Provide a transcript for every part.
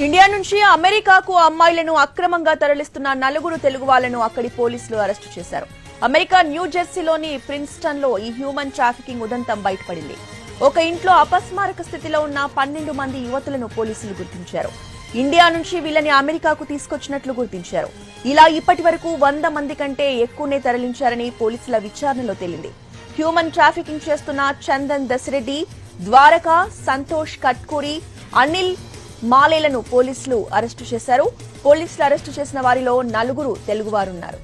India నుంచి అమెరికాకు అమ్మాయిలను అక్రమంగా తరలిస్తున్న నలుగురు తెలుగు వాళ్లను అక్కడి పోలీసులు అరెస్టు చేశారు. అమెరికా న్యూ జెర్సీలోని ప్రిన్స్టన్ లో ఈ హ్యూమన్ ట్రాఫికింగ్ ఉదంతం బయటపడింది. ఒక ఇంట్లో అపస్మారక స్థితిలో ఉన్న 12 మంది యువతులను పోలీసులు గుర్తించారు. ఇండియా నుంచి వీళ్ళని అమెరికాకు తీసుకొచ్చినట్లు గుర్తించారు. ఇలా ఇప్పటి వరకు 100 మంది కంటే ఎక్కువనే తరలించారని పోలీసుల విచారణలో తేలింది. హ్యూమన్ ట్రాఫికింగ్ చేస్తున్న చందన్ దసిరెడ్డి, ద్వారకా, సంతోష్ కట్కూరి, అనిల్ మాలేలను పోలీసులు అరెస్టు చేశారు. పోలీసులు అరెస్టు చేసిన వారిలో 4 తెలుగువారున్నారు.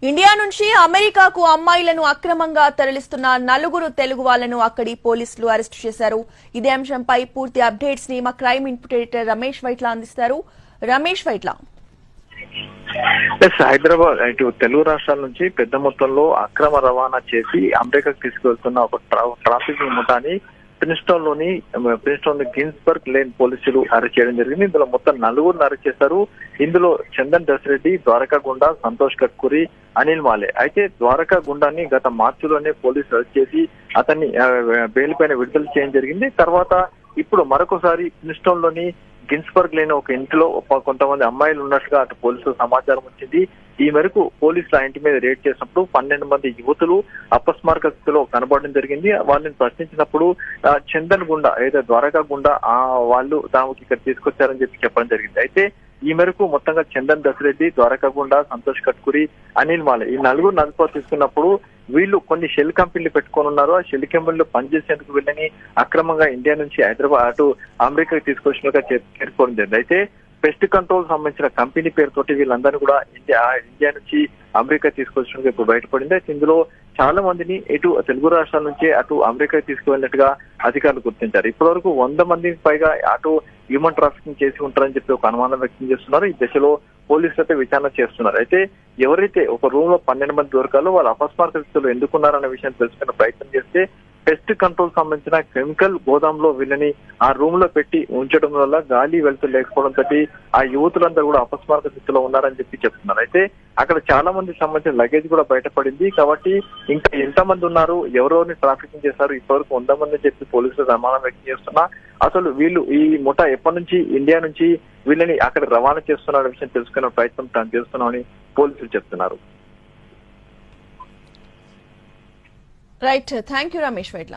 ఇండియా నుంచి అమెరికాకు అమ్మాయిలను అక్రమంగా తరలిస్తున్న 4 తెలుగు వాళ్లను అక్కడి పోలీసులు అరెస్టు చేశారు. ఇదే అంశంపై పూర్తి అప్డేట్స్ ని మా crime input editor Ramesh Vaitla అందిస్తారు. రమేష్ వైట్ల, హైదరాబాద్ ఇటు తెలుగు రాష్ట్రాల నుంచి పెద్ద మొత్తంలో అక్రమ రవాణా చేసి అమెరికాకు తీసుకువెళ్తున్న ఒక ట్రాఫికింగ్ ముఠాని ప్రిన్స్టన్ గిన్స్బర్గ్ లేన్ పోలీసులు అరెస్ట్ చేయడం జరిగింది. ఇందులో మొత్తం 4 అరెస్ట్ చేశారు. ఇందులో చందన్ దసిరెడ్డి, ద్వారకా గుండా, సంతోష్ కట్కూరి, అనిల్ మాలే. అయితే ద్వారకా గుండాన్ని గత మార్చిలోనే పోలీసులు అరెస్ట్ చేసి అతన్ని బెయిల్ పైన విడుదల చేయడం జరిగింది. తర్వాత ఇప్పుడు మరొకసారి ప్రిన్స్టన్ లోని గిన్స్బర్గ్ లేని ఒక ఇంట్లో కొంతమంది అమ్మాయిలు ఉన్నట్టుగా అటు పోలీసులు సమాచారం వచ్చింది. ఈ మేరకు పోలీసులు ఆ ఇంటి మీద రేడ్ చేసినప్పుడు 12 మంది యువతులు అపస్మారక స్థితిలో కనబడడం జరిగింది. వాళ్ళని ప్రశ్నించినప్పుడు చందన్ గుండా ఏదో ద్వారకా గుండా వాళ్ళు తాముకి ఇక్కడ తీసుకొచ్చారని చెప్పడం జరిగింది. అయితే ఈ మేరకు మొత్తంగా చందన్ దసిరెడ్డి, ద్వారకా గుండా, సంతోష్ కట్కూరి, అనిల్ మాలే ఈ 4 అదుపులో తీసుకున్నప్పుడు వీళ్ళు కొన్ని షెల్ కంపెనీలు పెట్టుకొని ఉన్నారు. ఆ షెల్ కంపెనీలు పనిచేసేందుకు వీళ్ళని అక్రమంగా ఇండియా నుంచి హైదరాబాద్ అటు అమెరికాకి తీసుకొచ్చినట్టుగా చేరుకోవడం జరిగింది. అయితే పెస్ట్ కంట్రోల్ సంబంధించిన కంపెనీ పేరుతోటి వీళ్ళందరినీ కూడా ఇండియా నుంచి అమెరికా తీసుకొచ్చినట్టుగా ఇప్పుడు బయటపడింది. అయితే ఇందులో చాలా మందిని ఇటు తెలుగు రాష్ట్రాల నుంచి అటు అమెరికా తీసుకువెళ్ళినట్టుగా అధికారులు గుర్తించారు. ఇప్పటి వరకు 100 మందికి పైగా అటు హ్యూమన్ ట్రాఫికింగ్ చేసి ఉంటారని చెప్పి ఒక అనుమానం వ్యక్తం చేస్తున్నారు. ఈ దశలో పోలీసులతో విచారణ చేస్తున్నారు. అయితే ఎవరైతే ఒక రూమ్ లో 12 మంది దొరకాలో వాళ్ళు అపస్మారక స్థితిలో ఎందుకున్నారన్న విషయాన్ని తెలుసుకునే ప్రయత్నం చేస్తే పెస్ట్ కంట్రోల్ సంబంధించిన కెమికల్ గోదాంలో వీళ్ళని ఆ రూమ్ లో పెట్టి ఉంచడం వల్ల గాలి వెళ్తూ లేకపోవడంతో ఆ యువతులందరూ కూడా అపస్మారక స్థితిలో ఉన్నారని చెప్తున్నారు. అయితే అక్కడ చాలా మంది సంబంధించిన లగేజ్ కూడా బయటపడింది. కాబట్టి ఇంకా ఎంతమంది ఉన్నారు, ఎవరెవరిని ట్రాఫికింగ్ చేశారు, ఇప్పటివరకు 100 మంది చెప్పి పోలీసులు అనుమానం వ్యక్తం చేస్తున్నా అసలు వీళ్ళు ఈ ముఠా ఎప్పటి నుంచి ఇండియా నుంచి వీళ్ళని అక్కడ రవాణా చేస్తున్న విషయం తెలుసుకునే ప్రయత్నం తాను చేస్తున్నామని పోలీసులు చెప్తున్నారు. Right, thank you Ramesh Vaitla.